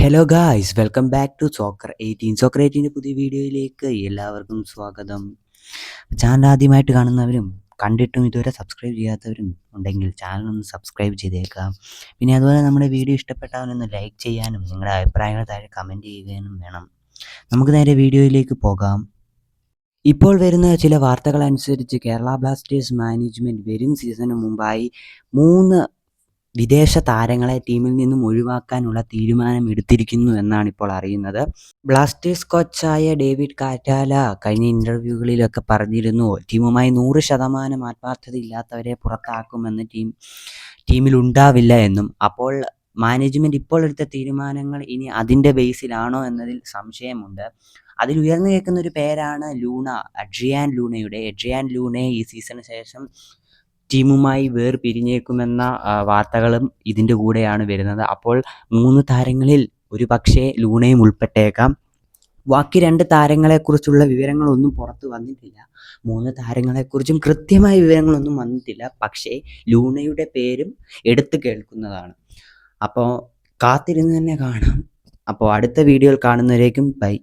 Hello guys, welcome back to soccer 18 പുതിയ വീഡിയോയിലേക്ക് എല്ലാവർക്കും സ്വാഗതം. ചാനൽ ആദ്യമായിട്ട് കാണുന്നവരും കണ്ടിട്ടും ഇതുവരെ സബ്സ്ക്രൈബ് ചെയ്യാത്തവരും ഉണ്ടെങ്കിൽ ചാനൽ ഒന്ന് സബ്സ്ക്രൈബ് ചെയ്തേക്കാം. പിന്നെ അതുപോലെ നമ്മുടെ വീഡിയോ ഇഷ്ടപ്പെട്ടാലൊന്ന് ലൈക്ക് ചെയ്യാനും നിങ്ങളുടെ അഭിപ്രായങ്ങൾ താഴെ കമൻറ്റ് ചെയ്യുകയും വേണം. നമുക്ക് നേരെ വീഡിയോയിലേക്ക് പോകാം. ഇപ്പോൾ വരുന്ന ചില വാർത്തകൾ അനുസരിച്ച് കേരള ബ്ലാസ്റ്റേഴ്സ് മാനേജ്മെൻറ്റ് വരും സീസണിന് മുമ്പായി 3 വിദേശ താരങ്ങളെ ടീമിൽ നിന്നും ഒഴിവാക്കാനുള്ള തീരുമാനം എടുത്തിരിക്കുന്നു എന്നാണ് ഇപ്പോൾ അറിയുന്നത്. ബ്ലാസ്റ്റേഴ്സ് കോച്ചായ ഡേവിഡ് കാറ്റാല കഴിഞ്ഞ ഇൻ്റർവ്യൂകളിലൊക്കെ പറഞ്ഞിരുന്നു, ടീമുമായി 100% ആത്മാർത്ഥതയില്ലാത്തവരെ പുറത്താക്കുമെന്ന് ടീമിൽ ഉണ്ടാവില്ല എന്നും. അപ്പോൾ മാനേജ്മെൻറ്റ് ഇപ്പോൾ എടുത്ത തീരുമാനങ്ങൾ ഇനി അതിൻ്റെ ബേസിലാണോ എന്നതിൽ സംശയമുണ്ട്. അതിൽ ഉയർന്നു കേൾക്കുന്ന ഒരു പേരാണ് എഡ്രിയാൻ ലൂണയെ ഈ സീസണിന് ശേഷം ടീമുമായി വേർപിരിഞ്ഞേക്കുമെന്ന വാർത്തകളും ഇതിൻ്റെ കൂടെയാണ് വരുന്നത്. അപ്പോൾ 3 താരങ്ങളിൽ ഒരു പക്ഷേ ലൂണയും ഉൾപ്പെട്ടേക്കാം. ബാക്കി 2 താരങ്ങളെക്കുറിച്ചുള്ള വിവരങ്ങളൊന്നും പുറത്ത് വന്നിട്ടില്ല. 3 താരങ്ങളെക്കുറിച്ചും കൃത്യമായ വിവരങ്ങളൊന്നും വന്നിട്ടില്ല. പക്ഷേ ലൂണയുടെ പേരും എടുത്തു കേൾക്കുന്നതാണ്. അപ്പോൾ കാത്തിരുന്ന് തന്നെ കാണാം. അപ്പോൾ അടുത്ത വീഡിയോയിൽ കാണുന്നവരേക്കും ബൈ.